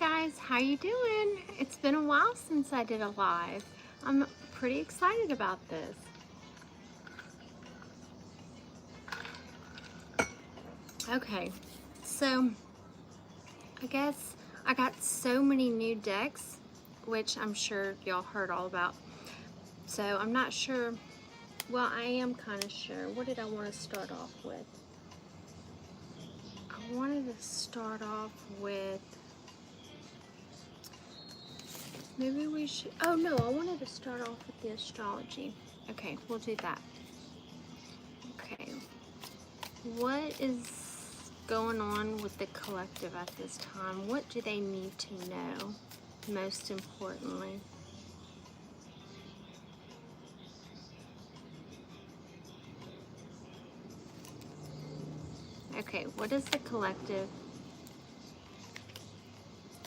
guys, how you doing? It's been a while since I did a live. I'm pretty excited about this. Okay, so I guess I got so many new decks, which I'm sure y'all heard all about. So I'm not sure, well, I am kind of sure. What did I want to start off with? I wanted to start off with, maybe we should, oh no, I wanted to start off with the astrology. Okay, we'll do that. Okay, what is going on with the collective at this time? What do they need to know, most importantly? Okay, what does the collective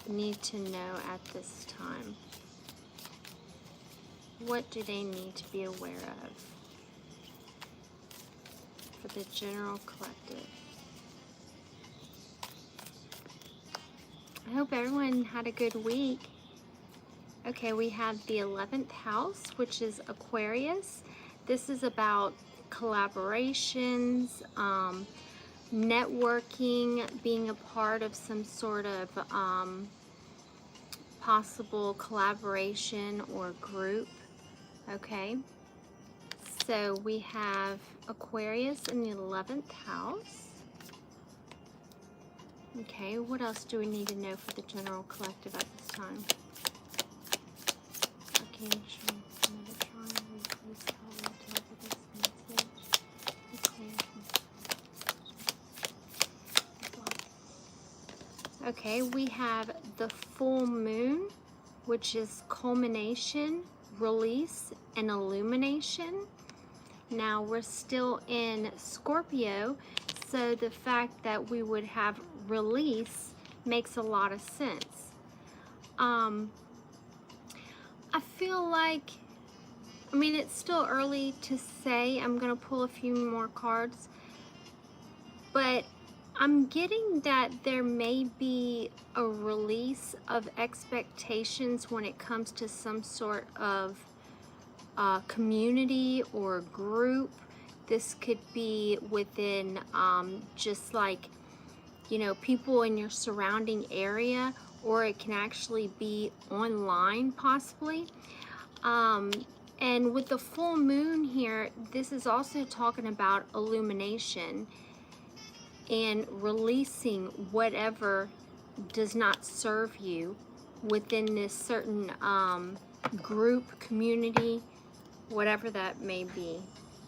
need to know at this time? What do they need to be aware of for the general collective? I hope everyone had a good week. Okay, we have the 11th house, which is Aquarius. This is about collaborations, networking, being a part of some sort of possible collaboration or group. Okay, so we have Aquarius in the 11th house. Okay, what else do we need to know for the general collective at this time? Archangel, Metatron, please tell me to deliver this message. Okay, we have the full moon, which is culmination, release, and illumination. Now we're still in Scorpio, so the fact that we would have release makes a lot of sense. I feel like, I mean, it's still early to say. I'm going to pull a few more cards, but I'm getting that there may be a release of expectations when it comes to some sort of community or group. This could be within just like, you know, people in your surrounding area, or it can actually be online possibly. And with the full moon here, this is also talking about illumination and releasing whatever does not serve you within this certain group, community, whatever that may be.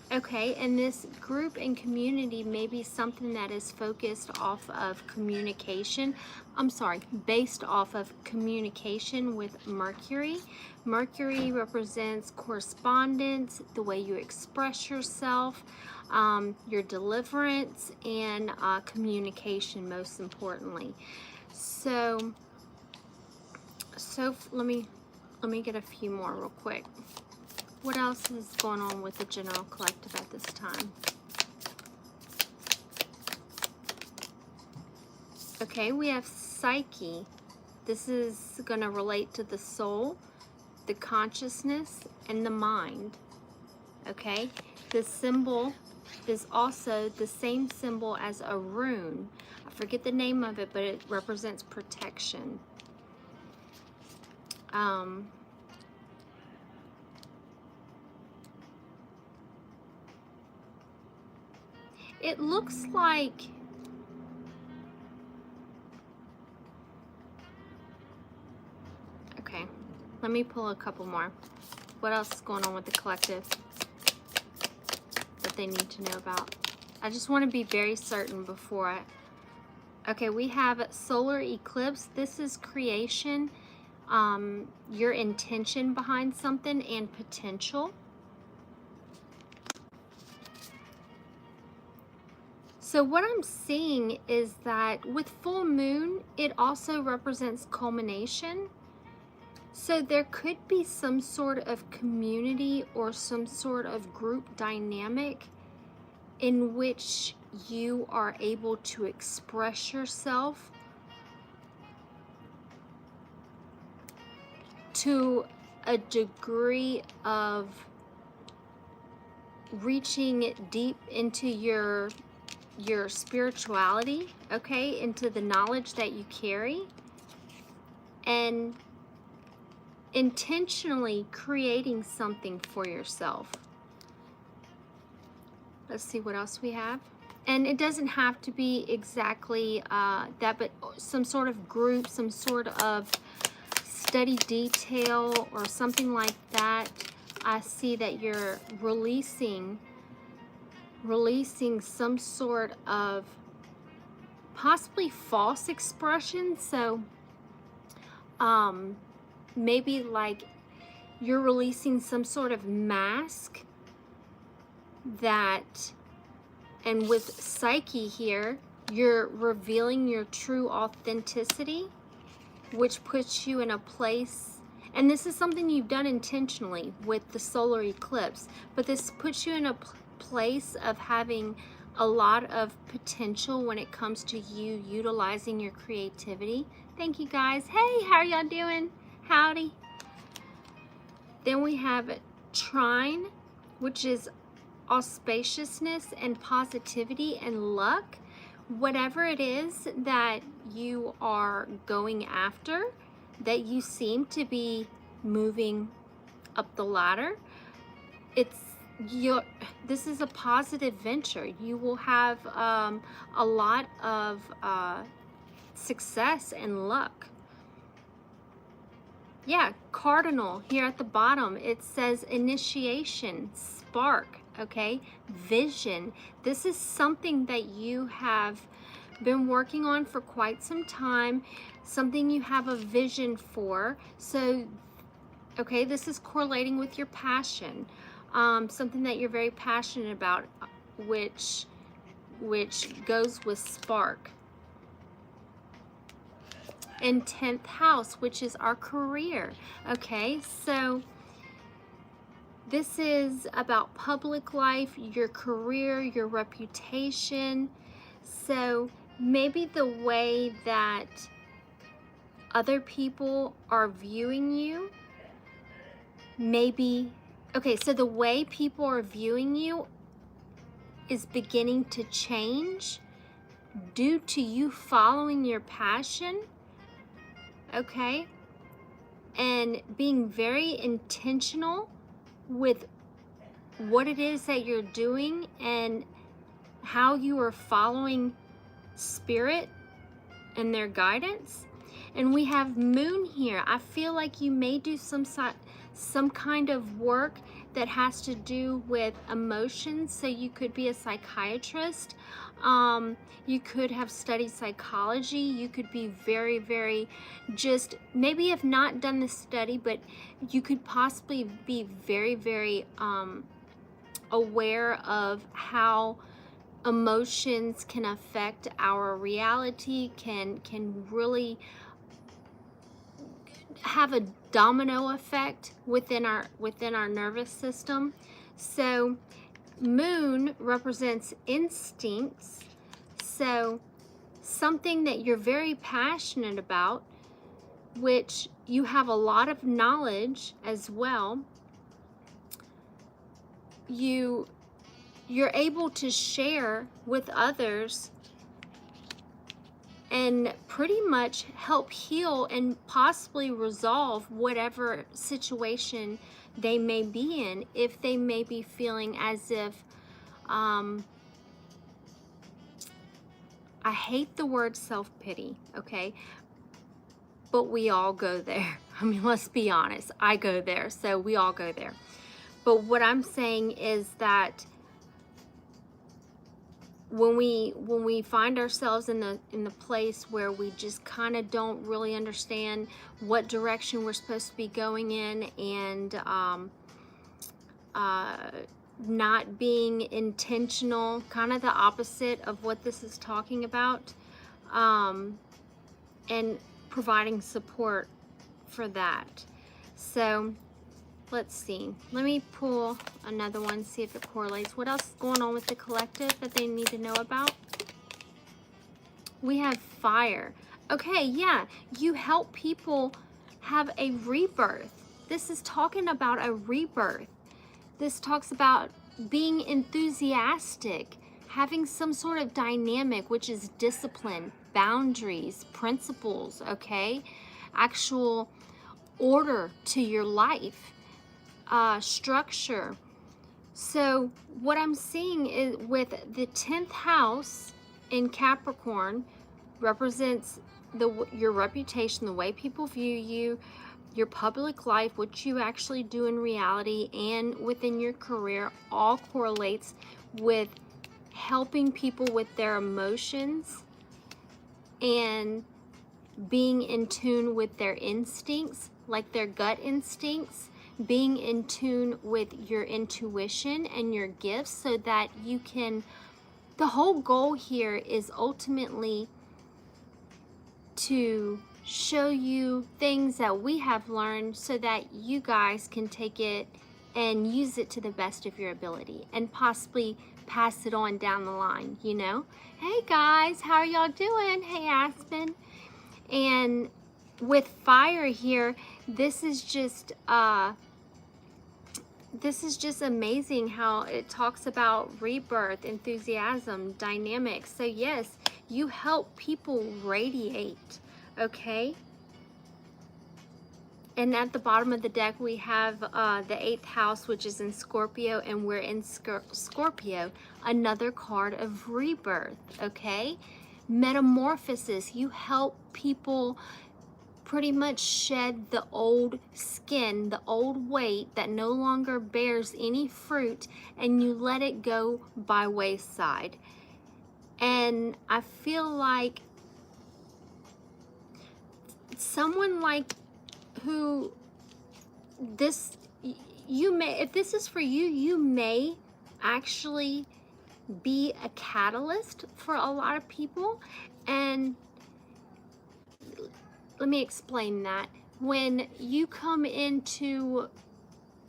Okay, and this group and community may be something that is focused off of communication. I'm sorry, based off of communication with Mercury. Mercury represents correspondence, the way you express yourself, your deliverance, and communication, most importantly. So let me get a few more real quick. What else is going on with the general collective at this time? Okay, we have Psyche. This is going to relate to the soul, the consciousness, and the mind. Okay, the symbol is also the same symbol as a rune. I forget the name of it, but it represents protection. It looks like okay, let me pull a couple more. What else is going on with the collective that they need to know about? I just want to be very certain before I... Okay, we have solar eclipse. This is creation, your intention behind something, and potential. So what I'm seeing is that with full moon, it also represents culmination. So there could be some sort of community or some sort of group dynamic in which you are able to express yourself to a degree of reaching deep into your spirituality, okay, into the knowledge that you carry, and intentionally creating something for yourself. Let's see what else we have. And it doesn't have to be exactly that, but some sort of group, some sort of study detail or something like that. I see that you're releasing some sort of possibly false expression. So maybe like you're releasing some sort of mask that, and with Psyche here, you're revealing your true authenticity, which puts you in a place, and this is something you've done intentionally with the solar eclipse, but this puts you in a place of having a lot of potential when it comes to you utilizing your creativity. Thank you guys. Hey, how are y'all doing? Howdy. Then we have Trine, which is auspiciousness and positivity and luck. Whatever it is that you are going after, that you seem to be moving up the ladder, this is a positive venture. You will have a lot of success and luck. Yeah, cardinal here at the bottom, it says initiation, spark, okay, vision. This is something that you have been working on for quite some time, something you have a vision for. So, okay, this is correlating with your passion, something that you're very passionate about, which goes with spark. And 10th house, which is our career. Okay, so this is about public life, your career, your reputation. So maybe the way that other people are viewing you, maybe, okay, so the way people are viewing you is beginning to change due to you following your passion. Okay, and being very intentional with what it is that you're doing and how you are following spirit and their guidance. And we have moon here. I feel like you may do some kind of work that has to do with emotions. So you could be a psychiatrist. You could have studied psychology. You could be very, very just, maybe have not done the study, but you could possibly be very, very aware of how emotions can affect our reality, can really have a domino effect within our nervous system. So moon represents instincts, so something that you're very passionate about, which you have a lot of knowledge as well. You're able to share with others and pretty much help heal and possibly resolve whatever situation they may be in, if they may be feeling as if, I hate the word self-pity, okay? But we all go there. I mean, let's be honest. I go there, so we all go there. But what I'm saying is that when we find ourselves in the place where we just kind of don't really understand what direction we're supposed to be going in, and not being intentional, kind of the opposite of what this is talking about, and providing support for that. So let's see. Let me pull another one, see if it correlates. What else is going on with the collective that they need to know about? We have fire. Okay, yeah. You help people have a rebirth. This is talking about a rebirth. This talks about being enthusiastic, having some sort of dynamic, which is discipline, boundaries, principles, okay? Actual order to your life, structure. So what I'm seeing is with the 10th house in Capricorn represents your reputation, the way people view you, your public life, what you actually do in reality and within your career, all correlates with helping people with their emotions and being in tune with their instincts, like their gut instincts, being in tune with your intuition and your gifts so that you can, the whole goal here is ultimately to show you things that we have learned so that you guys can take it and use it to the best of your ability and possibly pass it on down the line, you know? Hey guys, how are y'all doing? Hey Aspen. And with fire here, this is just amazing how it talks about rebirth, enthusiasm, dynamics. So yes, you help people radiate, okay? And at the bottom of the deck, we have the 8th house, which is in Scorpio, and we're in Scorpio, another card of rebirth, okay? Metamorphosis, you help people pretty much shed the old skin, the old weight that no longer bears any fruit, and you let it go by wayside. And I feel like someone like who this, you may, if this is for you, you may actually be a catalyst for a lot of people. And let me explain that. When you come into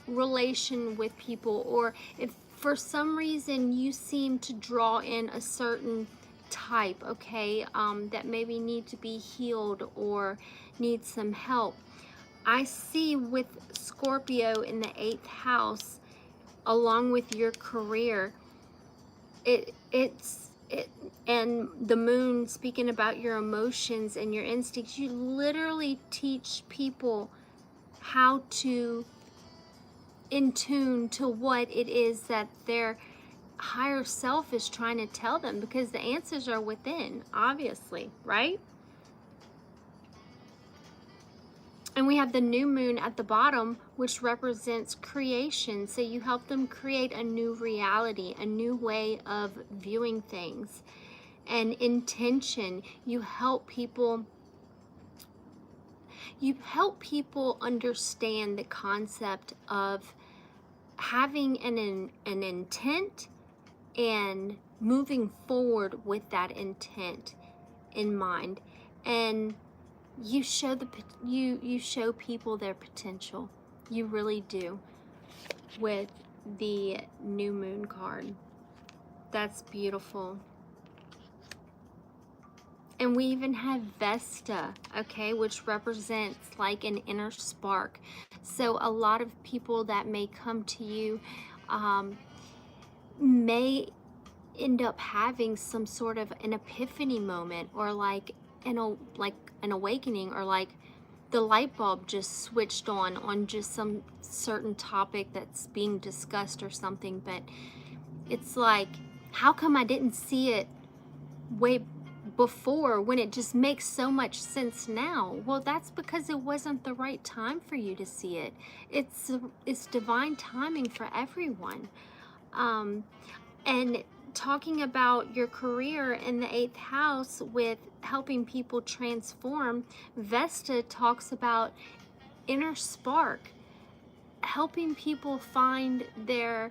relation with people, or if for some reason you seem to draw in a certain type, okay, that maybe need to be healed or need some help, I see with Scorpio in the 8th house, along with your career, and the moon speaking about your emotions and your instincts, you literally teach people how to in tune to what it is that their higher self is trying to tell them, because the answers are within, obviously, right? And we have the new moon at the bottom, which represents creation. So you help them create a new reality, a new way of viewing things. And intention, you help people understand the concept of having an intent and moving forward with that intent in mind. And you show you show people their potential. You really do with the new moon card. That's beautiful. And we even have Vesta, okay, which represents like an inner spark. So a lot of people that may come to you may end up having some sort of an epiphany moment, or like an awakening, or like the light bulb just switched on just some certain topic that's being discussed or something. But it's like, how come I didn't see it way before when it just makes so much sense now? Well, that's because it wasn't the right time for you to see it. It's divine timing for everyone. And talking about your career in the 8th house with helping people transform, Vesta talks about inner spark, helping people find their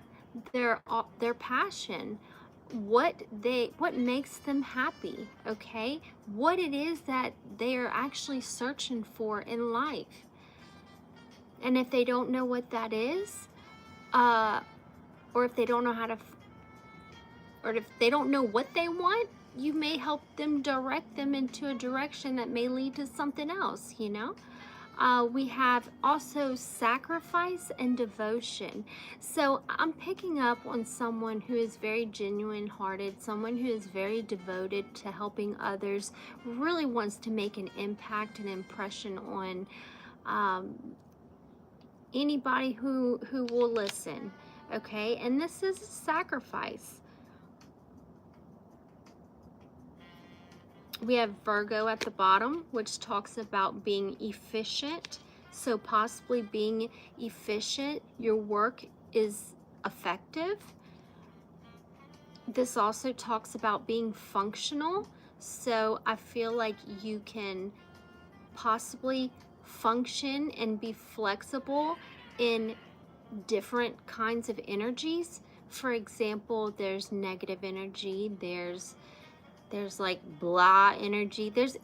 passion, what makes them happy, okay? What it is that they are actually searching for in life. And if they don't know what that is, or if they don't know how to, or if they don't know what they want, you may help them direct them into a direction that may lead to something else, you know? We have also sacrifice and devotion. So I'm picking up on someone who is very genuine hearted, someone who is very devoted to helping others, really wants to make an impact and impression on um, anybody who will listen. Okay, and this is a sacrifice. We have Virgo at the bottom, which talks about being efficient. So possibly being efficient, your work is effective. This also talks about being functional. So I feel like you can possibly function and be flexible in different kinds of energies. For example, there's negative energy, there's like blah energy, there's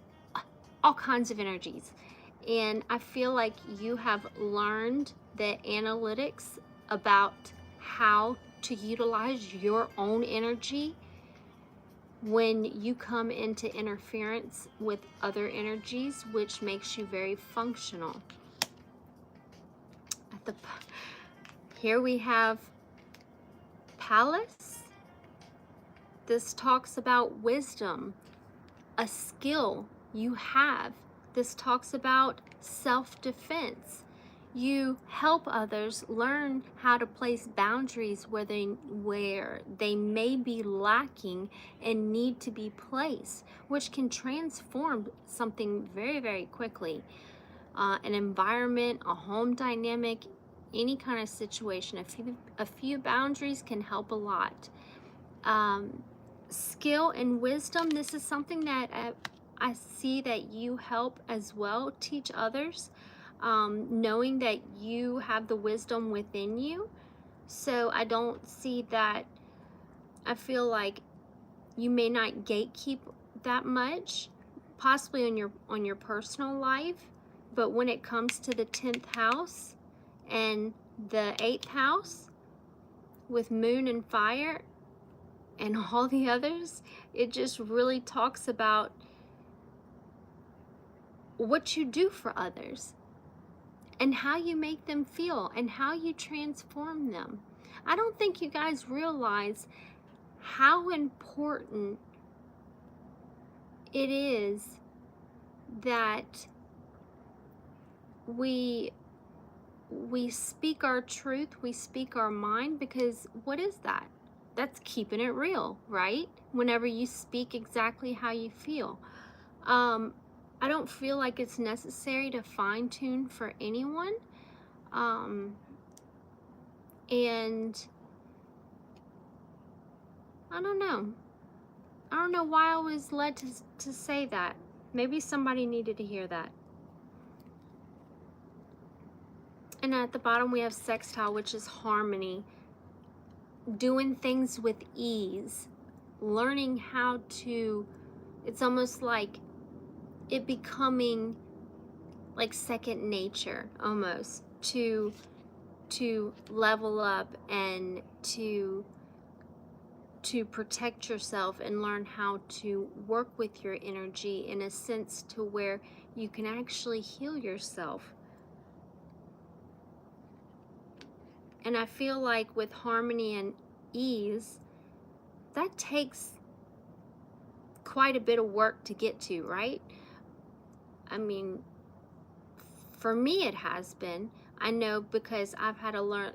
all kinds of energies. And I feel like you have learned the analytics about how to utilize your own energy when you come into interference with other energies, which makes you very functional. Here we have Palace. This talks about wisdom, a skill you have. This talks about self-defense. You help others learn how to place boundaries where they may be lacking and need to be placed, which can transform something very, very quickly. An environment, a home dynamic, any kind of situation. A few boundaries can help a lot. Skill and wisdom, this is something that I see that you help as well, teach others, knowing that you have the wisdom within you. So I don't see that. I feel like you may not gatekeep that much, possibly on your personal life, but when it comes to the 10th house and the 8th house with moon and fire and all the others, it just really talks about what you do for others and how you make them feel and how you transform them. I don't think you guys realize how important it is that we speak our truth, we speak our mind, because what is that? That's keeping it real, right? Whenever you speak exactly how you feel. I don't feel like it's necessary to fine tune for anyone. And I don't know. I don't know why I was led to say that. Maybe somebody needed to hear that. And at the bottom we have sextile, which is harmony. Doing things with ease. Learning how to, it's almost like it becoming like second nature almost to level up and to protect yourself and learn how to work with your energy in a sense to where you can actually heal yourself. And I feel like with harmony and ease, that takes quite a bit of work to get to, right? I mean, for me it has been. I know because I've had to learn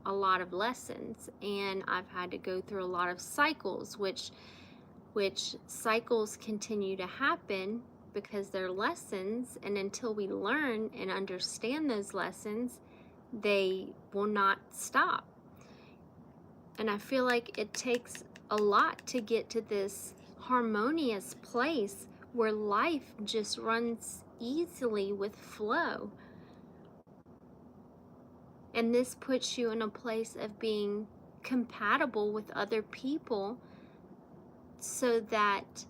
a lot of lessons, and I've had to go through a lot of cycles, which cycles continue to happen because they're lessons, and until we learn and understand those lessons, they will not stop. And I feel like it takes a lot to get to this harmonious place where life just runs easily with flow. And this puts you in a place of being compatible with other people so that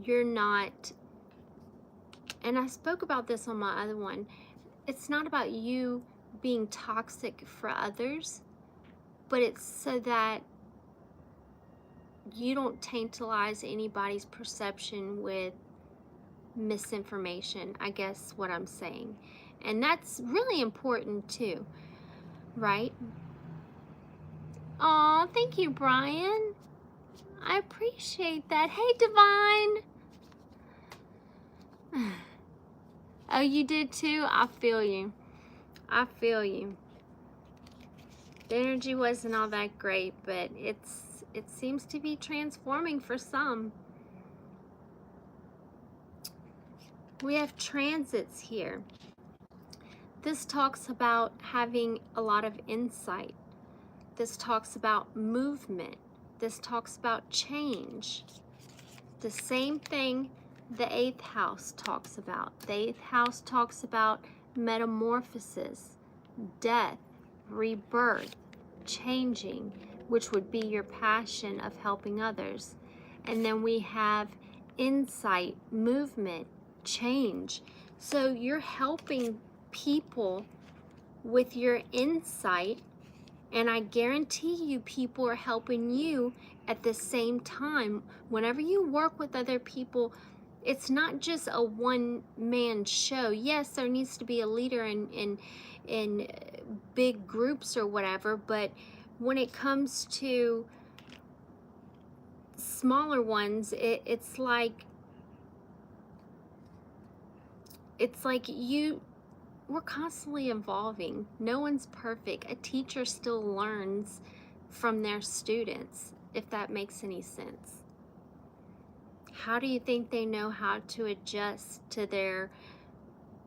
you're not, and I spoke about this on my other one, it's not about you being toxic for others, but it's so that you don't tantalize anybody's perception with misinformation, I guess what I'm saying. And that's really important too, right? Aw, thank you, Brian. I appreciate that. Hey, Divine. Oh, you did too? I feel you. I feel you. The energy wasn't all that great, but it seems to be transforming for some. We have transits here. This talks about having a lot of insight. This talks about movement. This talks about change. The same thing the 8th house talks about. The 8th house talks about metamorphosis, death, rebirth, changing, which would be your passion of helping others. And then we have insight, movement, change. So you're helping people with your insight, and I guarantee you people are helping you at the same time. Whenever you work with other people, it's not just a one-man show. Yes, there needs to be a leader in big groups or whatever, but when it comes to smaller ones, it's like we're constantly evolving. No one's perfect. A teacher still learns from their students, if that makes any sense. How do you think they know how to adjust to their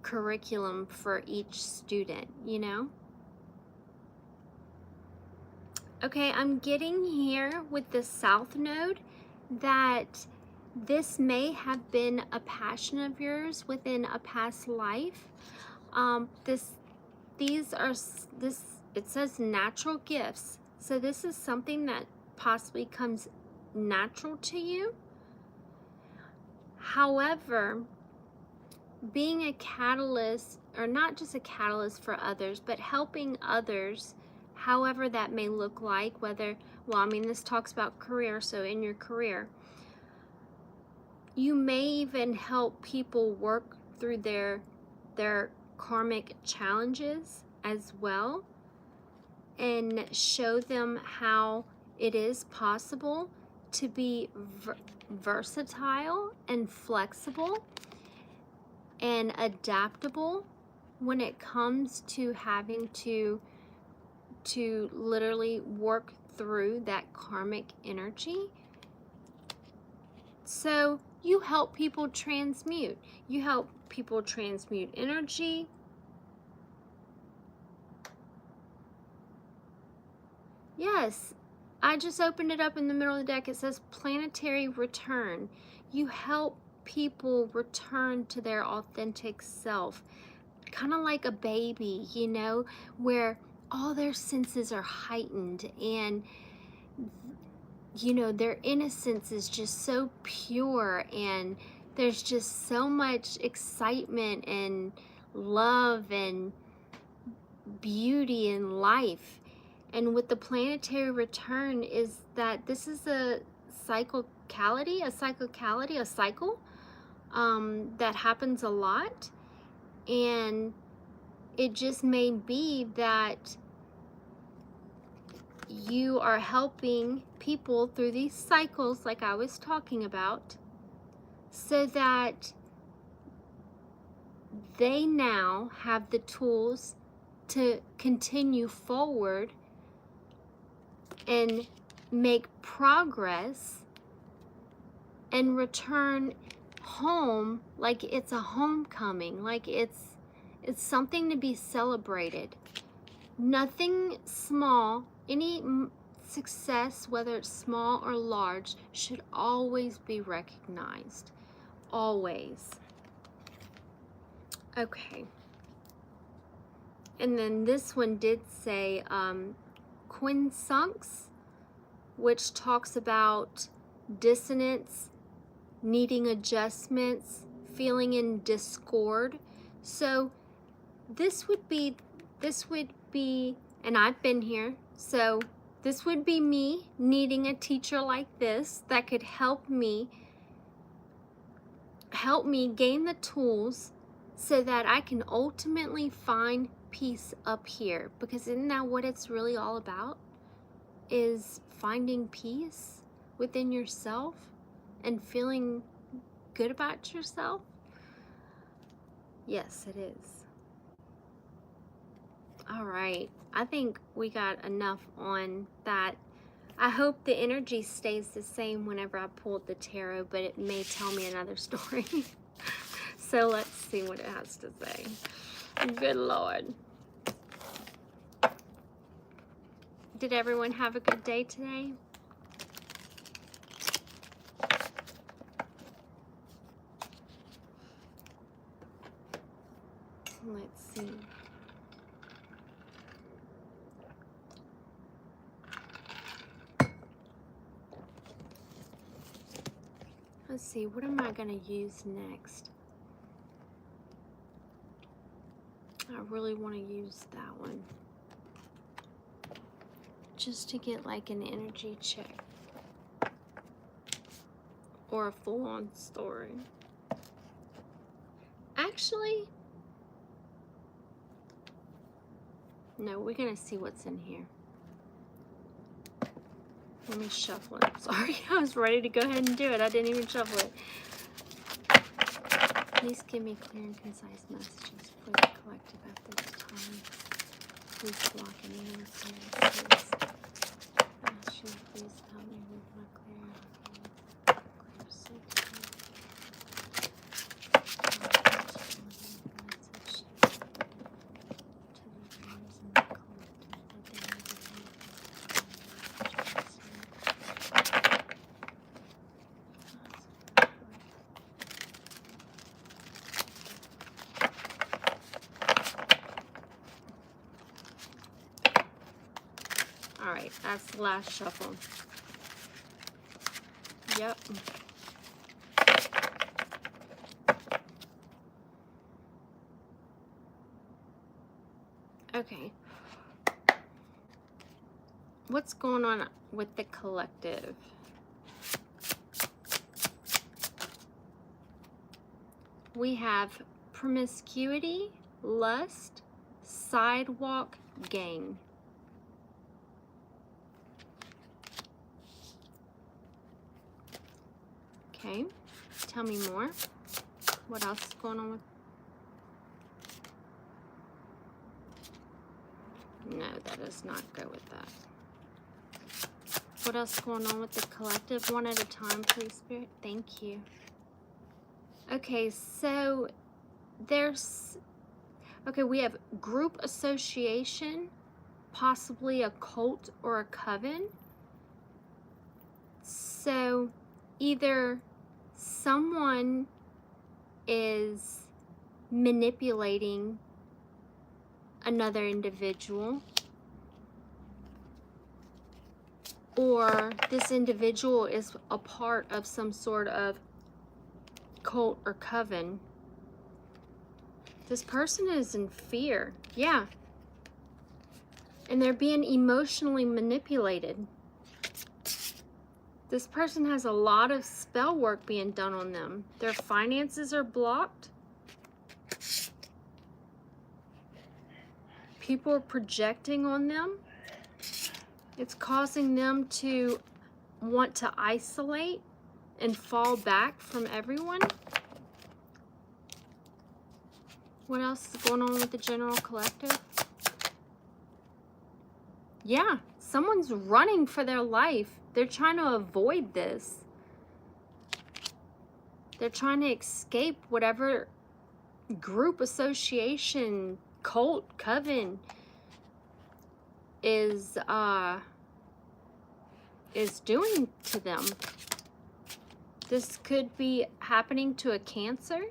curriculum for each student, you know? Okay, I'm getting here with the South Node that this may have been a passion of yours within a past life. It says natural gifts. So this is something that possibly comes natural to you. However, being a catalyst, or not just a catalyst for others, but helping others, however that may look like, whether, well, I mean, this talks about career, so in your career, you may even help people work through their karmic challenges as well, and show them how it is possible to be versatile and flexible and adaptable when it comes to having to literally work through that karmic energy. So you help people transmute. You help people transmute energy. Yes, I just opened it up in the middle of the deck. It says planetary return. You help people return to their authentic self, kind of like a baby, you know, where all their senses are heightened, and you know, their innocence is just so pure, and there's just so much excitement and love and beauty in life. And with the planetary return is that this is a cycle that happens a lot. And it just may be that you are helping people through these cycles like I was talking about, so that they now have the tools to continue forward and make progress and return home like it's a homecoming, like it's something to be celebrated. Nothing small, any success, whether it's small or large, should always be recognized. Always. Okay. And then this one did say quinsunx, which talks about dissonance, needing adjustments, feeling in discord. So this would be, and I've been here, so this would be me needing a teacher like this that could help me help me gain the tools so that I can ultimately find peace up here. Because isn't that what it's really all about? Is finding peace within yourself and feeling good about yourself? Yes, it is. All right. I think we got enough on that. I hope the energy stays the same whenever I pulled the tarot, but it may tell me another story. So let's see what it has to say. Good Lord. Did everyone have a good day today? Let's see. Let's see, what am I going to use next? I really want to use that one. Just to get like an energy check. Or a full-on story. Actually, no, we're going to see what's in here. Let me shuffle it. Sorry, I was ready to go ahead and do it. I didn't even shuffle it. Please give me clear and concise messages for the collective at this time. Please block any interferences. Ashley, please help me with my clear signal. Alright, that's the last shuffle. Yep. Okay. What's going on with the collective? We have promiscuity, lust, sidewalk, gang. Okay, tell me more. What else is going on with? No, that does not go with that. What else is going on with the collective? One at a time, please, Spirit. Thank you. Okay, so there's... Okay, we have group association, possibly a cult or a coven. So either someone is manipulating another individual, or this individual is a part of some sort of cult or coven. This person is in fear. Yeah. And they're being emotionally manipulated. This person has a lot of spell work being done on them. Their finances are blocked. People are projecting on them. It's causing them to want to isolate and fall back from everyone. What else is going on with the general collective? Yeah, someone's running for their life. They're trying to avoid this. They're trying to escape whatever group, association, cult, coven is doing to them. This could be happening to a Cancer.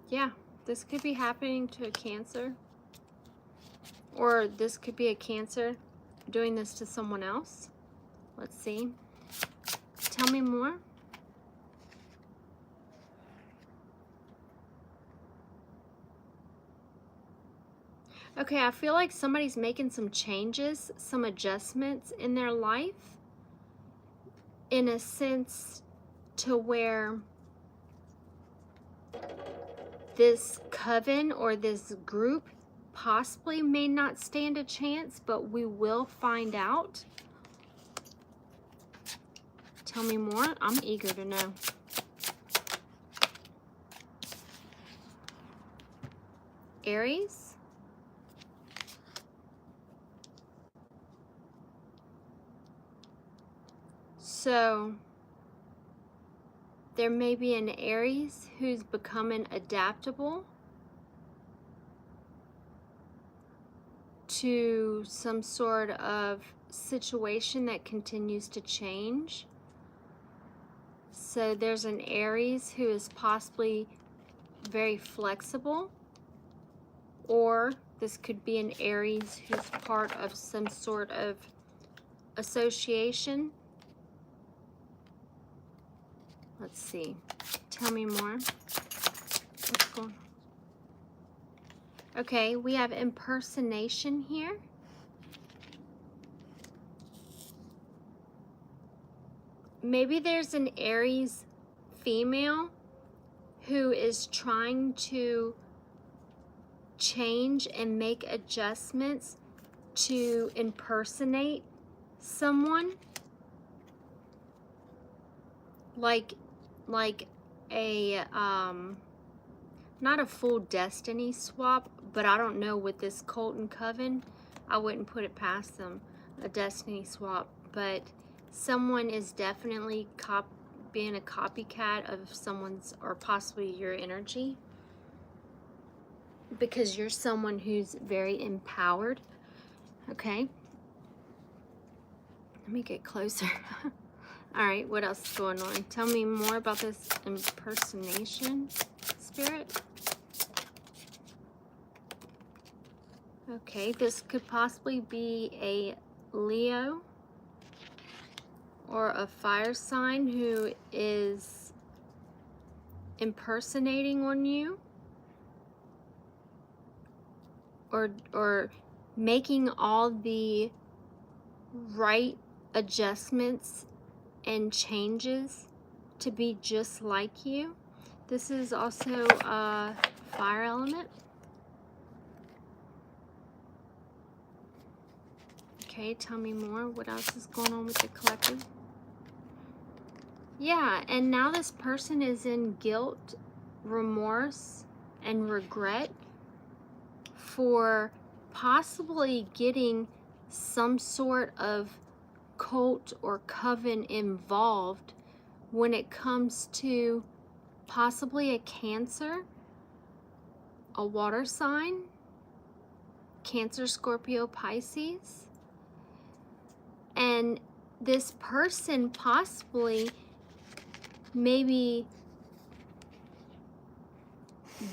Yeah, this could be happening to a Cancer. Or this could be a Cancer doing this to someone else. Let's see. Tell me more. Okay, I feel like somebody's making some changes, some adjustments in their life, in a sense to where this coven or this group possibly may not stand a chance, but we will find out. Tell me more. I'm eager to know. Aries. So there may be an Aries who's becoming adaptable to some sort of situation that continues to change. So there's an Aries who is possibly very flexible, or this could be an Aries who's part of some sort of association. Let's see. Tell me more. What's going on? Okay, we have impersonation here. Maybe there's an Aries female who is trying to change and make adjustments to impersonate someone, like a not a full destiny swap, but I don't know, with this cult and coven, I wouldn't put it past them, a destiny swap. But someone is definitely being a copycat of someone's, or possibly your energy, because you're someone who's very empowered. Okay, let me get closer. All right, what else is going on? Tell me more about this impersonation, Spirit. Okay, this could possibly be a Leo or a fire sign who is impersonating on you, or making all the right adjustments and changes to be just like you. This is also a fire element. Okay, tell me more. What else is going on with the collective? Yeah, and now this person is in guilt, remorse, and regret for possibly getting some sort of cult or coven involved when it comes to possibly a Cancer, a water sign, Cancer, Scorpio, Pisces. And this person possibly maybe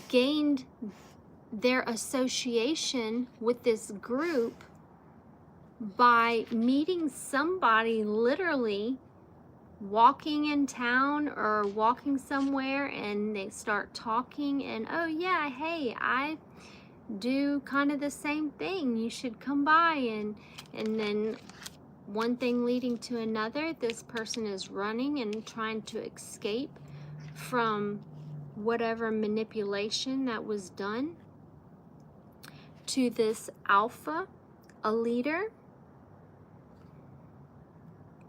gained their association with this group by meeting somebody, literally walking in town or walking somewhere, and they start talking, and oh yeah, hey, I do kind of the same thing, you should come by, and then one thing leading to another, this person is running and trying to escape from whatever manipulation that was done to this alpha, a leader,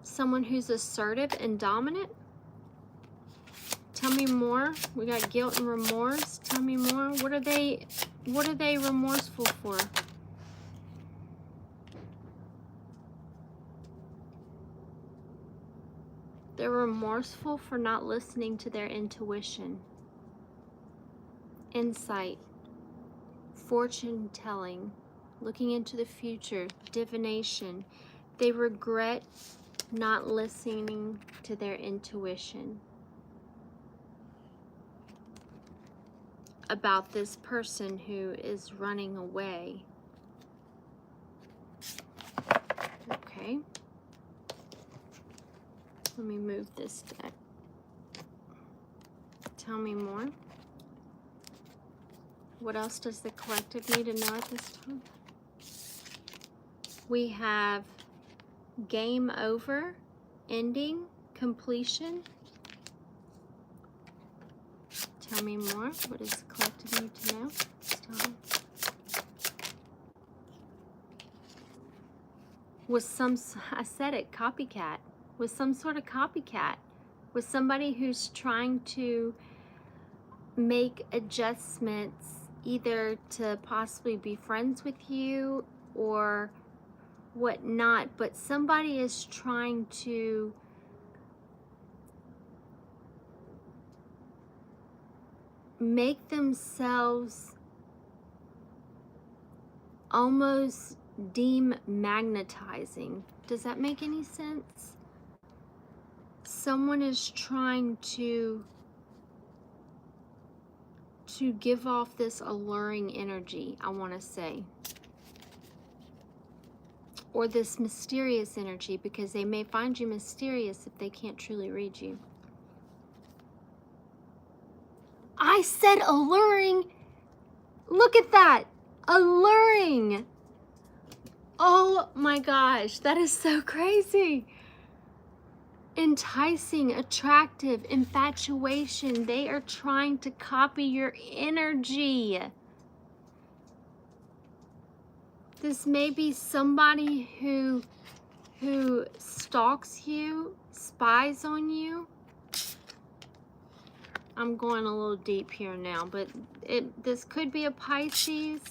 someone who's assertive and dominant. Tell me more. We got guilt and remorse. Tell me more. What are they remorseful for? They're remorseful for not listening to their intuition, insight, fortune telling, looking into the future, divination. They regret not listening to their intuition about this person who is running away. Okay. Let me move this deck. Tell me more. What else does the collective need to know at this time? We have game over, ending, completion. Tell me more. What does the collective need to know? Just tell me. Was some, I said it, copycat. Was some sort of copycat. Was somebody who's trying to make adjustments either to possibly be friends with you or whatnot, but somebody is trying to make themselves almost deem magnetizing. Does that make any sense? Someone is trying to give off this alluring energy, I want to say. Or this mysterious energy, because they may find you mysterious if they can't truly read you. I said alluring. Look at that. Alluring. Oh my gosh, that is so crazy. Enticing, attractive, infatuation. They are trying to copy your energy. This may be somebody who stalks you, spies on you. I'm going a little deep here now, but this could be a Pisces.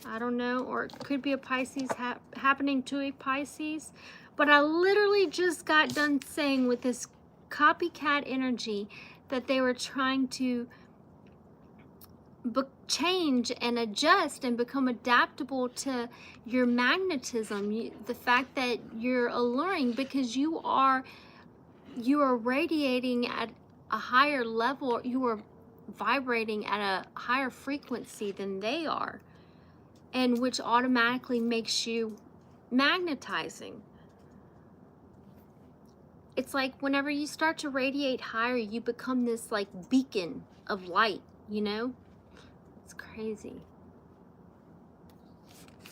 I don't know, or it could be a Pisces happening to a Pisces. But I literally just got done saying with this copycat energy that they were trying to change and adjust and become adaptable to your magnetism, the fact that you're alluring, because you are radiating at a higher level, you are vibrating at a higher frequency than they are, and which automatically makes you magnetizing. It's like whenever you start to radiate higher, you become this like beacon of light, you know? It's crazy.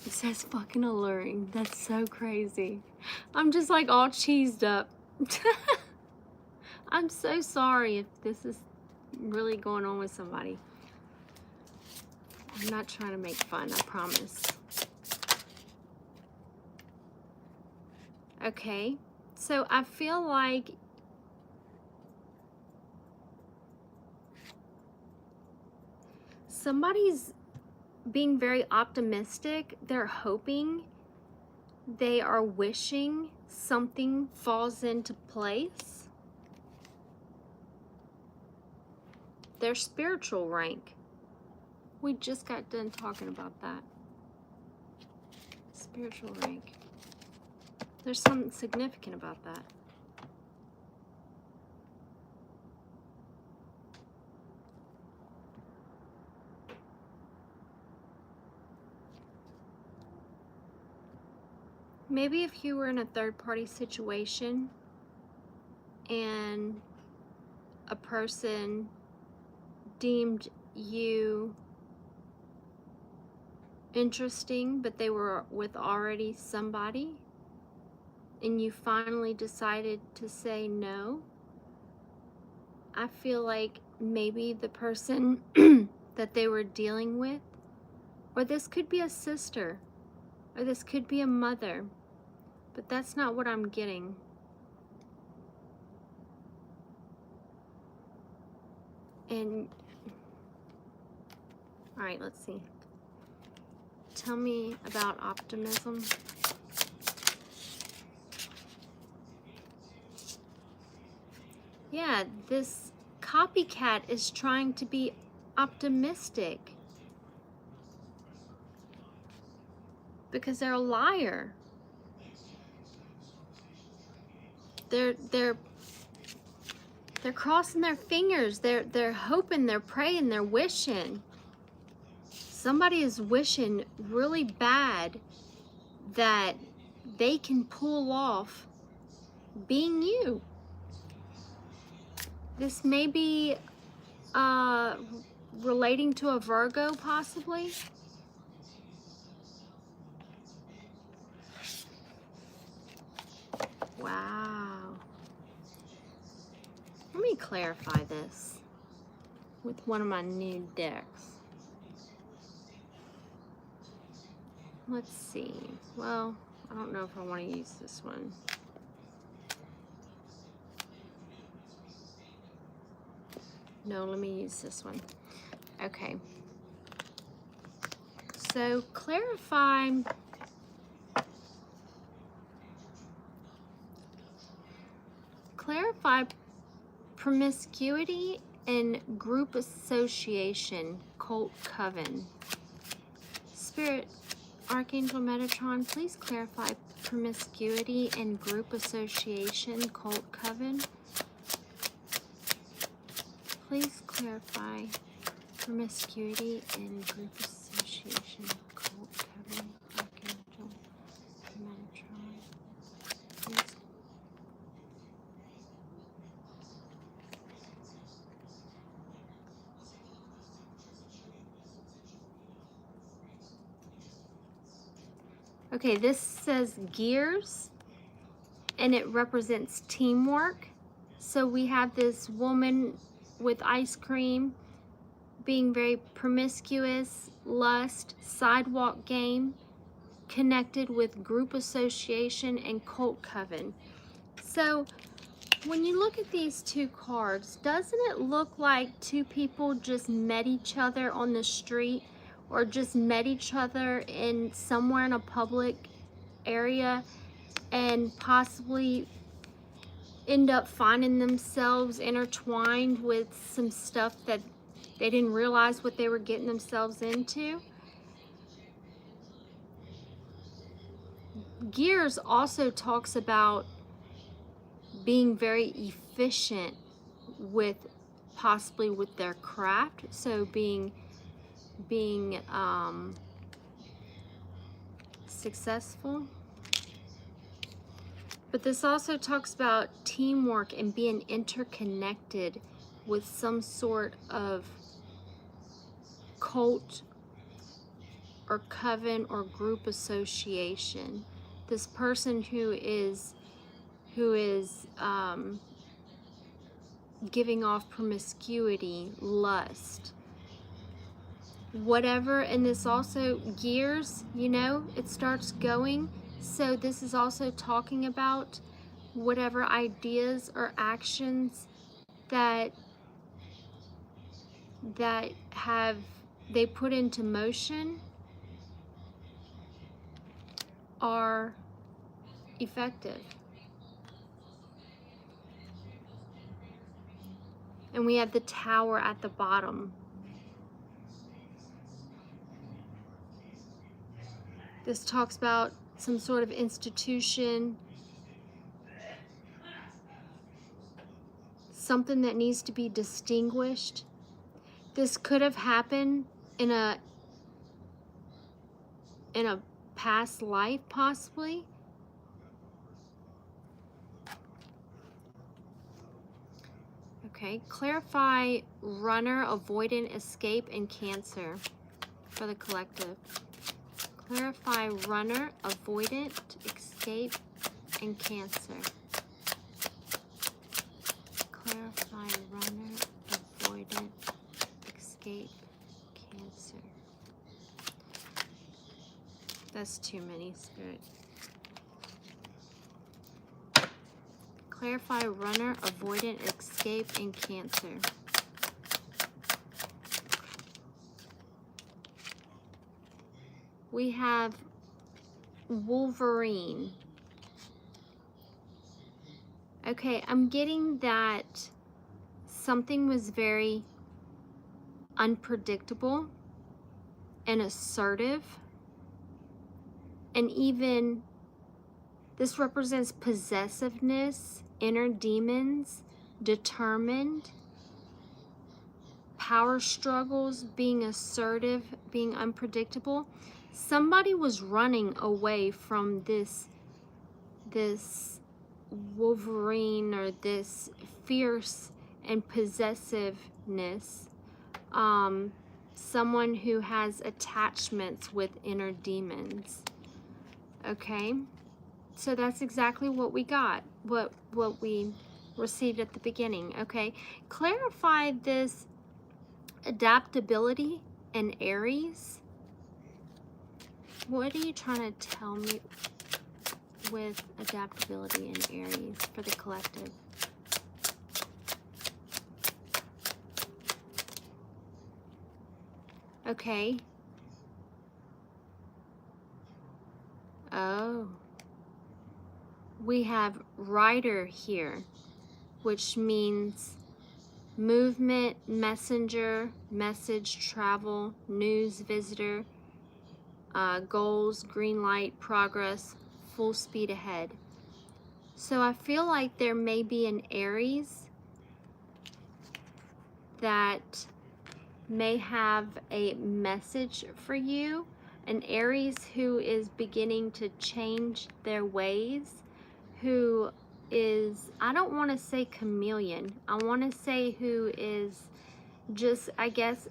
It says fucking alluring. That's so crazy. I'm just like all cheesed up. I'm so sorry if this is really going on with somebody. I'm not trying to make fun, I promise. Okay, so I feel like somebody's being very optimistic. They're hoping, they are wishing something falls into place. Their spiritual rank. We just got done talking about that. Spiritual rank. There's something significant about that. Maybe if you were in a third-party situation and a person deemed you interesting, but they were with already somebody, and you finally decided to say no, I feel like maybe the person that they were dealing with, or this could be a sister, or this could be a mother, but that's not what I'm getting. And, all right, let's see. Tell me about optimism. Yeah, this copycat is trying to be optimistic because they're a liar. They're crossing their fingers. They're hoping, they're praying, they're wishing. Somebody is wishing really bad that they can pull off being you. This may be relating to a Virgo, possibly. Wow. Let me clarify this with one of my new decks. Let's see. Well, I don't know if I want to use this one. No, let me use this one. Okay. So clarify promiscuity and group association, cult coven. Spirit Archangel Metatron, please clarify promiscuity and group association, cult coven. Please clarify promiscuity and group association, cult coven, Archangel Metatron. Please. Okay, this says gears, and it represents teamwork. So we have this woman with ice cream being very promiscuous, lust, sidewalk game, connected with group association and cult coven. So when you look at these two cards, doesn't it look like two people just met each other on the street, or just met each other in somewhere in a public area, and possibly end up finding themselves intertwined with some stuff that they didn't realize what they were getting themselves into? Gears also talks about being very efficient with, possibly with their craft, so being successful. But this also talks about teamwork and being interconnected with some sort of cult or coven or group association. This person who is giving off promiscuity, lust, whatever. And this also, gears, you know, it starts going. So this is also talking about whatever ideas or actions that have they put into motion are effective. And we have the Tower at the bottom. This talks about some sort of institution, something that needs to be distinguished. This could have happened in a past life, possibly. Okay, clarify runner, avoidant, escape, and Cancer for the collective. Clarify runner, avoidant, escape, and Cancer. Clarify runner, avoidant, escape, Cancer. That's too many, Spirit. Clarify runner, avoidant, escape, and Cancer. We have Wolverine. Okay, I'm getting that something was very unpredictable and assertive, and even this represents possessiveness, inner demons, determined, power struggles, being assertive, being unpredictable. Somebody was running away from this Wolverine, or this fierce and possessiveness someone who has attachments with inner demons. Okay, so that's exactly what we got, what we received at the beginning. Okay, clarify this adaptability in Aries. What are you trying to tell me with adaptability in Aries for the collective? Okay. Oh. We have rider here, which means movement, messenger, message, travel, news, visitor, goals, green light, progress, full speed ahead. So I feel like there may be an Aries that may have a message for you, an Aries who is beginning to change their ways, who is, I don't want to say chameleon, I want to say who is just, I guess,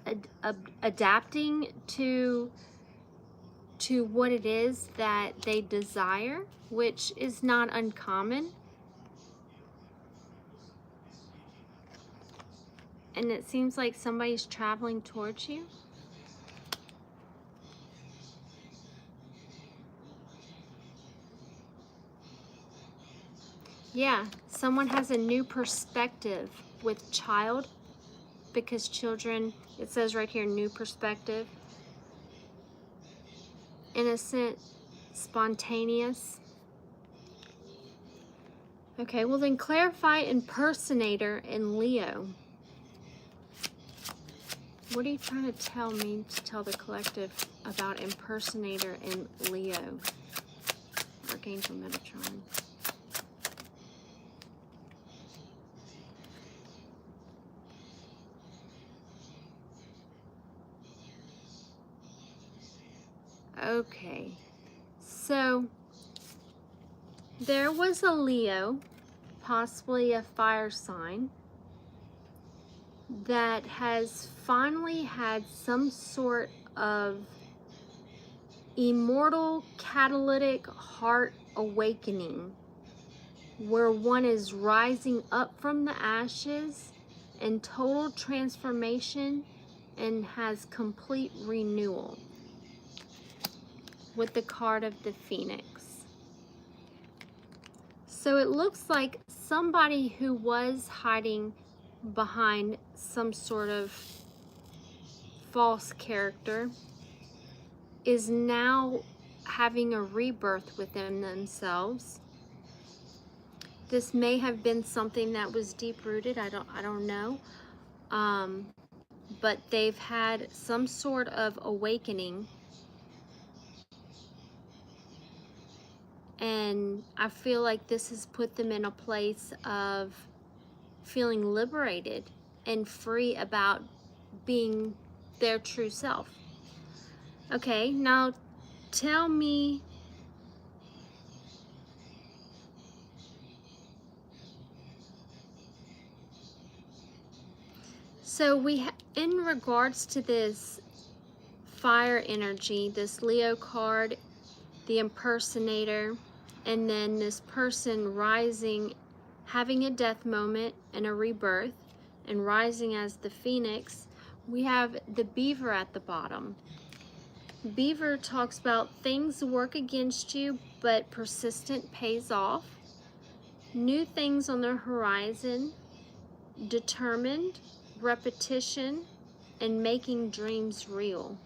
adapting to what it is that they desire, which is not uncommon. And it seems like somebody's traveling towards you. Yeah, someone has a new perspective with child, because children, it says right here, new perspective. Innocent, spontaneous. Okay, well then clarify impersonator in Leo. What are you trying to tell me to tell the collective about impersonator in Leo? Archangel Metatron. Okay, so there was a Leo, possibly a fire sign, that has finally had some sort of immortal catalytic heart awakening, where one is rising up from the ashes in total transformation and has complete renewal, with the card of the Phoenix. So it looks like somebody who was hiding behind some sort of false character is now having a rebirth within themselves. This may have been something that was deep-rooted, I don't know. But they've had some sort of awakening, and I feel like this has put them in a place of feeling liberated and free about being their true self. Okay, now tell me, so in regards to this fire energy, this Leo card, the impersonator, and then this person rising, having a death moment and a rebirth, and rising as the Phoenix, we have the beaver at the bottom. Beaver talks about things work against you, but persistent pays off. New things on the horizon, determined, repetition, and making dreams real.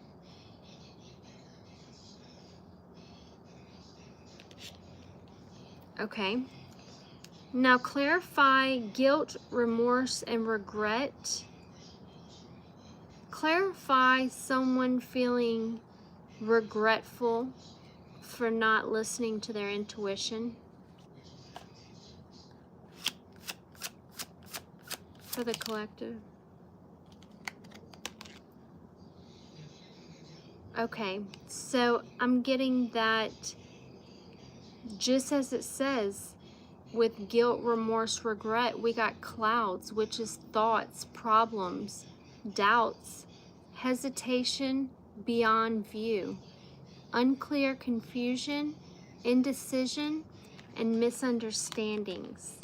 Okay. Now clarify guilt, remorse, and regret. Clarify someone feeling regretful for not listening to their intuition. For the collective. Okay, so I'm getting that, just as it says, with guilt, remorse, regret, we got clouds, which is thoughts, problems, doubts, hesitation beyond view, unclear confusion, indecision, and misunderstandings.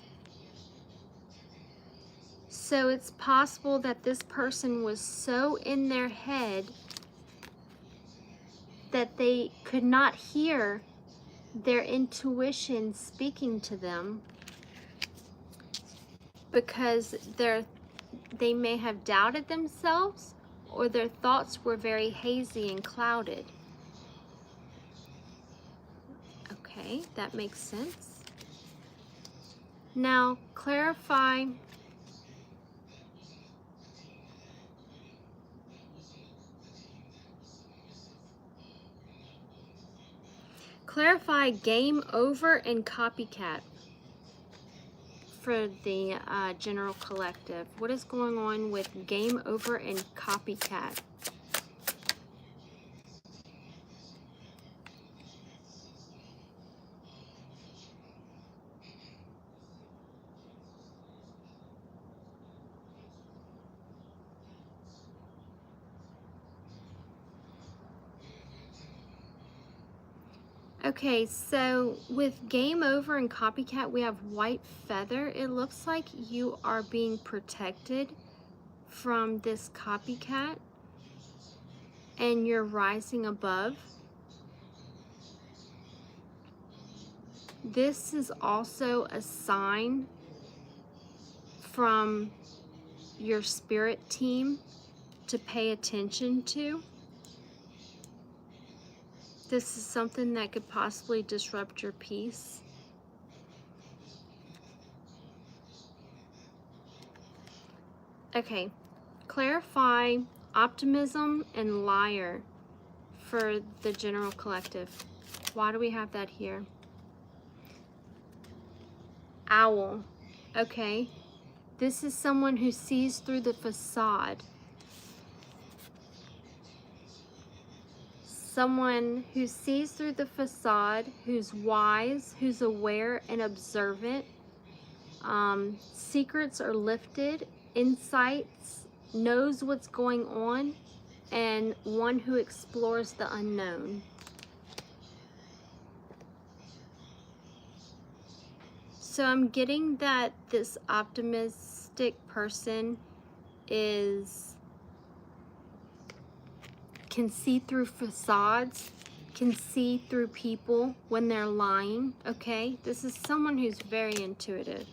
So it's possible that this person was so in their head that they could not hear their intuition speaking to them, because they may have doubted themselves, or their thoughts were very hazy and clouded. Okay, that makes sense. Now, clarify game over and copycat for the general collective. What is going on with game over and copycat? Okay, so with game over and copycat, we have white feather. It looks like you are being protected from this copycat, and you're rising above. This is also a sign from your spirit team to pay attention to. This is something that could possibly disrupt your peace. Okay, clarify optimism and liar for the general collective. Why do we have that here? Owl. Okay, this is someone who sees through the facade. Someone who sees through the facade, who's wise, who's aware and observant. Secrets are lifted, insights, knows what's going on, and one who explores the unknown. So I'm getting that this optimistic person can see through facades, can see through people when they're lying, okay? This is someone who's very intuitive.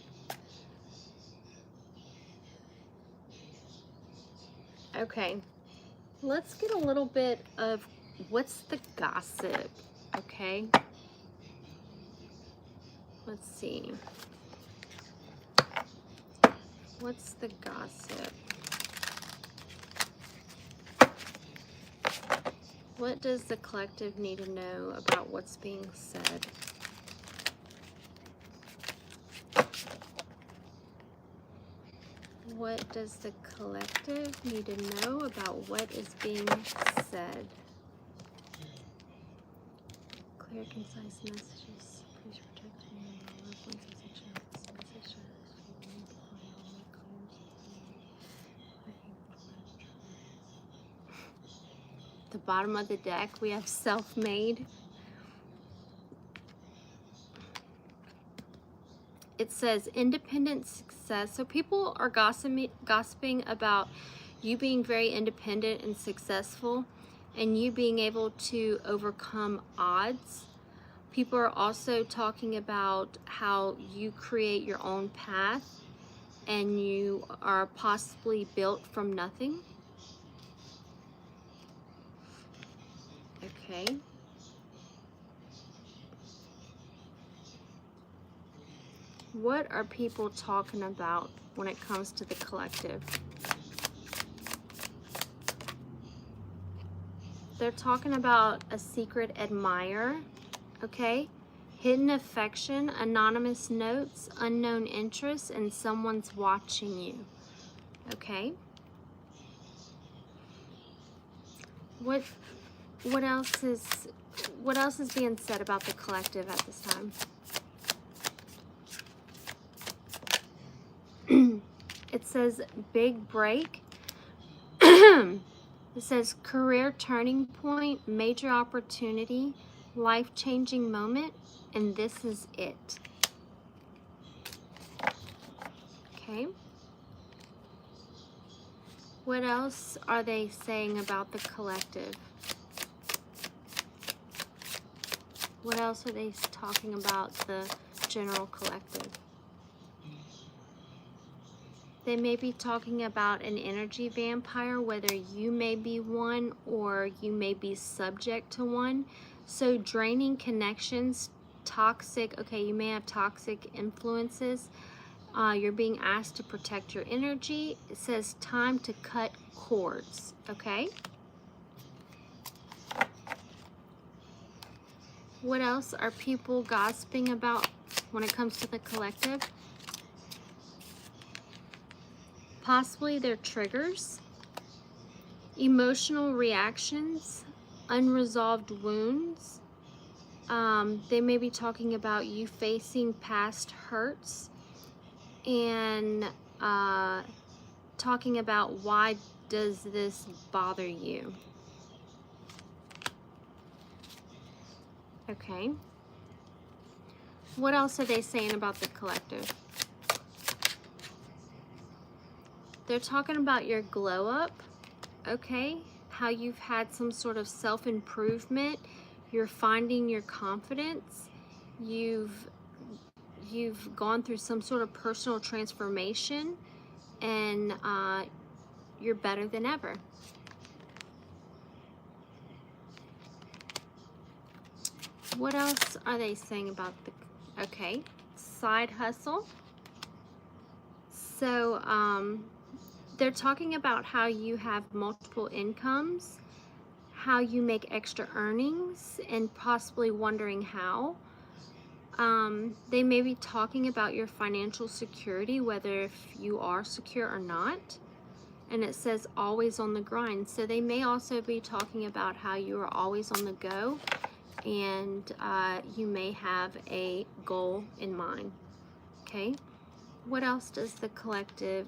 Okay, let's get a little bit of what's the gossip, okay? Let's see. What's the gossip? What does the collective need to know about what's being said? What does the collective need to know about what is being said? Clear, concise messages. Please protect me and my loved ones as a child. This message the bottom of the deck, we have self-made. It says independent success. So people are gossiping about you being very independent and successful, and you being able to overcome odds. People are also talking about how you create your own path and you are possibly built from nothing. Okay. What are people talking about when it comes to the collective? They're talking about a secret admirer, okay? Hidden affection, anonymous notes, unknown interests, and someone's watching you, okay? What else is being said about the collective at this time? It says big break. It says career turning point, major opportunity, life-changing moment, and this is it. Okay. What else are they saying about the collective? What else are they talking about the general collective? They may be talking about an energy vampire, whether you may be one or you may be subject to one. So draining connections, toxic, okay, you may have toxic influences. You're being asked to protect your energy. It says time to cut cords, okay? What else are people gossiping about when it comes to the collective? Possibly their triggers, emotional reactions, unresolved wounds. They may be talking about you facing past hurts and talking about why does this bother you. Okay. What else are they saying about the collective? They're talking about your glow up, okay? How you've had some sort of self-improvement. You're finding your confidence. You've gone through some sort of personal transformation, and you're better than ever. What else are they saying about the, okay, side hustle? So they're talking about how you have multiple incomes, how you make extra earnings, and possibly wondering how. They may be talking about your financial security, whether if you are secure or not. And it says always on the grind. So they may also be talking about how you are always on the go, and you may have a goal in mind. Okay. What else does the collective,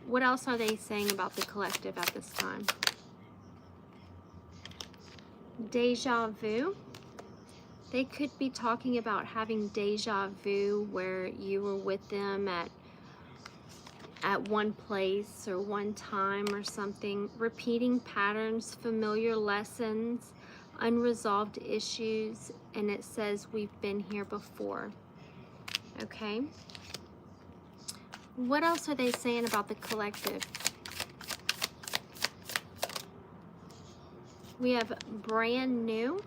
what else are they saying about the collective at this time? Deja vu. They could be talking about having deja vu where you were with them at one place or one time or something. Repeating patterns, familiar lessons, unresolved issues, and it says we've been here before. Okay. What else are they saying about the collective? We have brand new.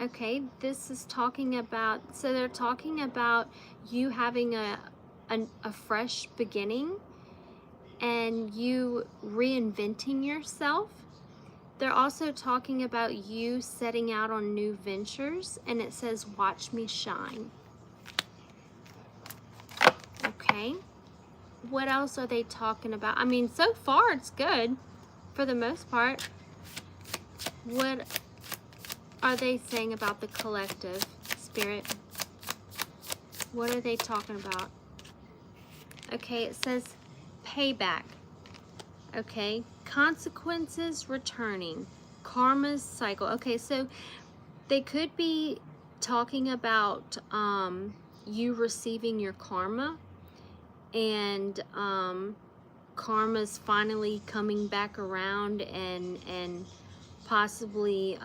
Okay, this is talking about, so they're talking about you having a fresh beginning and you reinventing yourself. They're also talking about you setting out on new ventures, and it says watch me shine. Okay, what else are they talking about? I mean, so far it's good for the most part. What are they saying about the collective, Spirit? What are they talking about? Okay, it says payback. Okay, consequences returning, karma's cycle. Okay, so they could be talking about you receiving your karma, and karma's finally coming back around, and possibly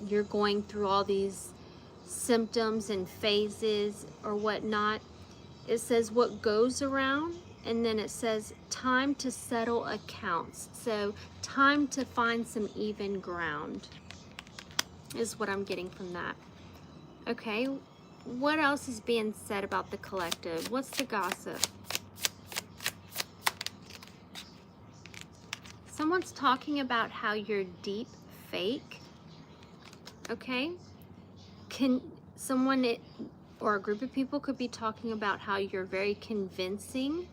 you're going through all these symptoms and phases or whatnot. It says what goes around, and then it says time to settle accounts. So time to find some even ground is what I'm getting from that. Okay, what else is being said about the collective? What's the gossip? Someone's talking about how you're deep fake. Okay, can someone or a group of people could be talking about how you're very convincing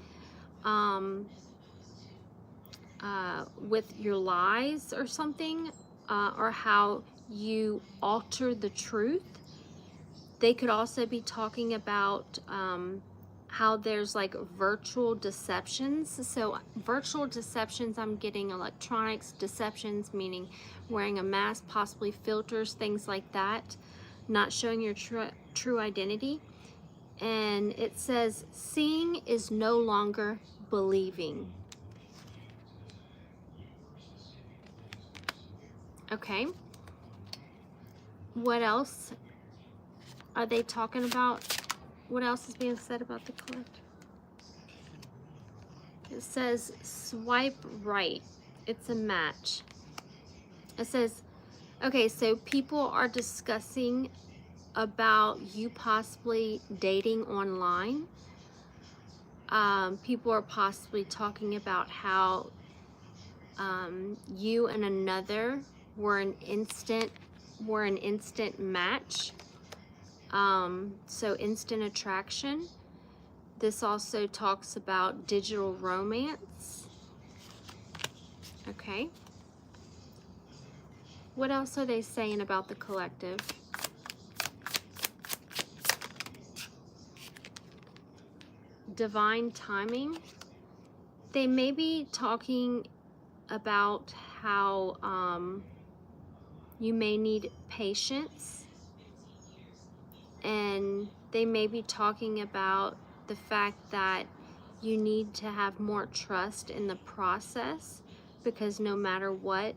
with your lies or something, or how you alter the truth. They could also be talking about how there's like virtual deceptions. So virtual deceptions, I'm getting electronics deceptions, meaning wearing a mask, possibly filters, things like that, not showing your true identity. And it says, seeing is no longer believing. Okay. What else are they talking about? What else is being said about the collective? It says swipe right. It's a match. It says, okay, so people are discussing about you possibly dating online. People are possibly talking about how you and another were an instant match. So instant attraction. This also talks about digital romance. Okay. What else are they saying about the collective? Divine timing. They may be talking about how you may need patience, and they may be talking about the fact that you need to have more trust in the process, because no matter what,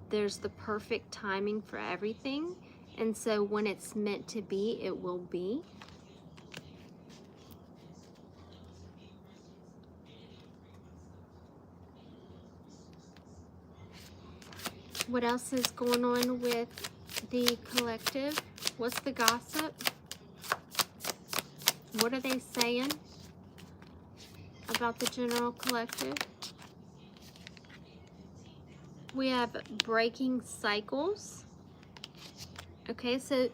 there's the perfect timing for everything, and so when it's meant to be, it will be. What else is going on with the collective? What's the gossip? What are they saying about the general collective? We have breaking cycles. Okay, so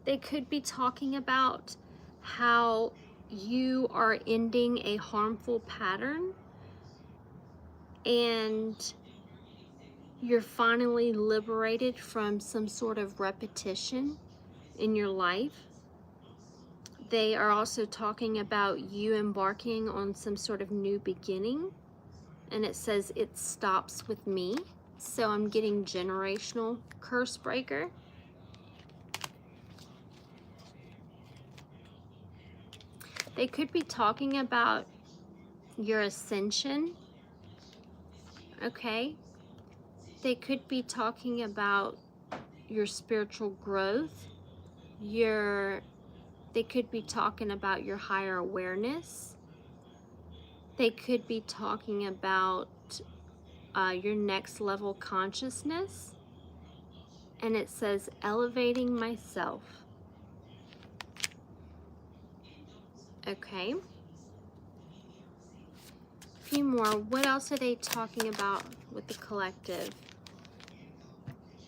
they could be talking about how you are ending a harmful pattern and you're finally liberated from some sort of repetition in your life. They are also talking about you embarking on some sort of new beginning, and it says it stops with me. So I'm getting generational curse breaker. They could be talking about your ascension. Okay. They could be talking about your spiritual growth. They could be talking about your higher awareness. They could be talking about your next level consciousness. And it says elevating myself. Okay. A few more. What else are they talking about with the collective?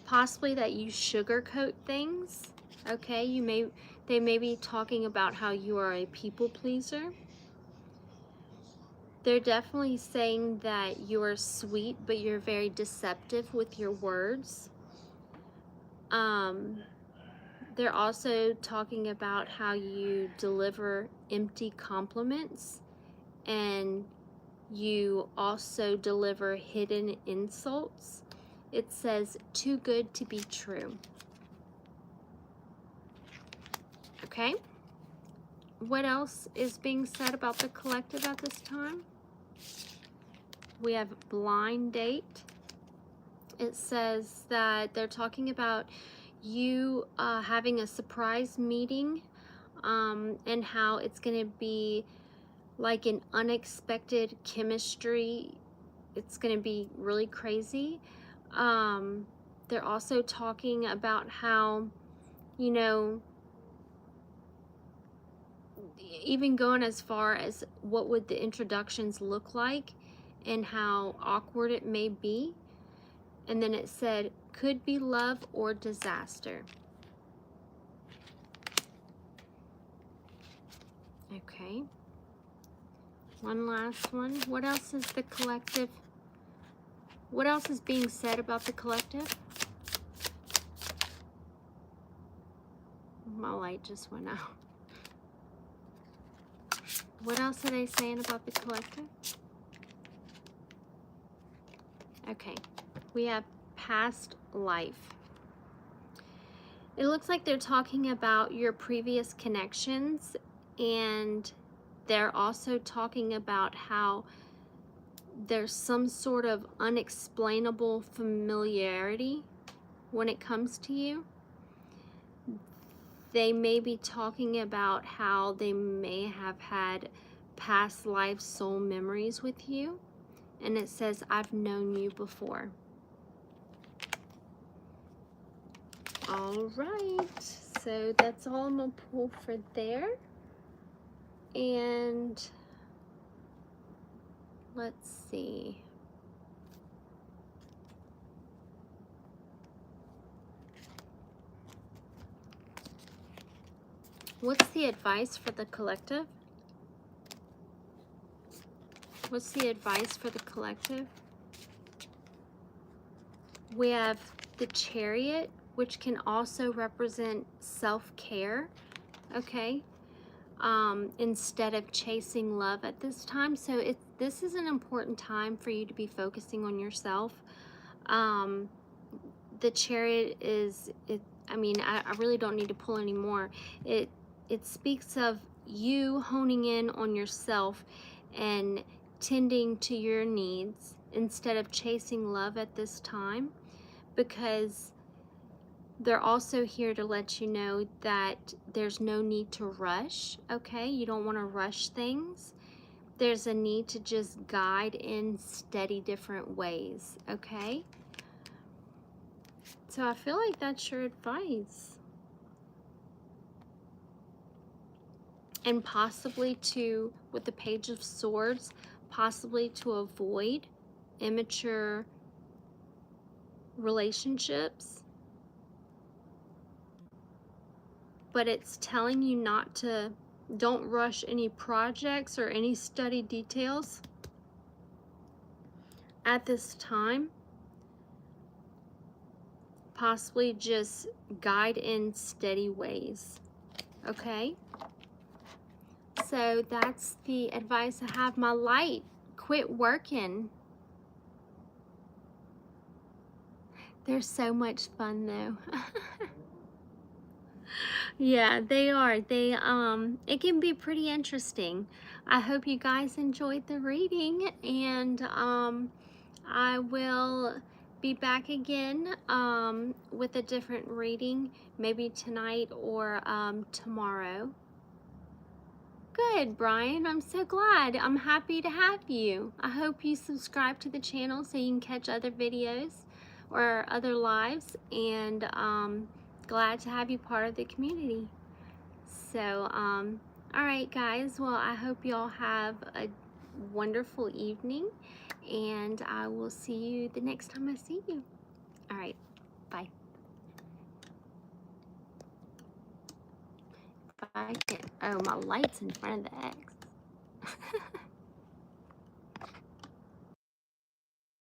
Possibly that you sugarcoat things. Okay, they may be talking about how you are a people pleaser. They're definitely saying that you are sweet, but you're very deceptive with your words. They're also talking about how you deliver empty compliments, and you also deliver hidden insults. It says too good to be true. Okay. What else is being said about the collective at this time? We have blind date. It says that they're talking about you having a surprise meeting, and how it's going to be like an unexpected chemistry. It's going to be really crazy. They're also talking about how, you know, even going as far as what would the introductions look like and how awkward it may be. And then it said, could be love or disaster. Okay. One last one. What else is the collective? What else is being said about the collective? My light just went out. What else are they saying about the collective? Okay, we have past life. It looks like they're talking about your previous connections, and they're also talking about how there's some sort of unexplainable familiarity when it comes to you. They may be talking about how they may have had past life soul memories with you. And it says, I've known you before. All right. So that's all I'm going to pull for there. And let's see. What's the advice for the collective? What's the advice for the collective? We have the Chariot, which can also represent self-care, okay? Instead of chasing love at this time. So this is an important time for you to be focusing on yourself. The Chariot I mean, I really don't need to pull any more. It speaks of you honing in on yourself and tending to your needs instead of chasing love at this time, because they're also here to let you know that there's no need to rush, okay? You don't want to rush things. There's a need to just guide in steady different ways, okay? So I feel like that's your advice. And possibly to, with the Page of Swords, possibly to avoid immature relationships. But it's telling you not to, don't rush any projects or any study details at this time. Possibly just guide in steady ways, okay? So that's the advice I have. My light quit working. They're so much fun though. Yeah, they are. It can be pretty interesting. I hope you guys enjoyed the reading, and I will be back again with a different reading, maybe tonight or tomorrow. Good, Brian. I'm so glad. I'm happy to have you. I hope you subscribe to the channel so you can catch other videos or other lives, and glad to have you part of the community. So, all right, guys. Well, I hope y'all have a wonderful evening, and I will see you the next time I see you. All right. Bye. Oh, my light's in front of the X.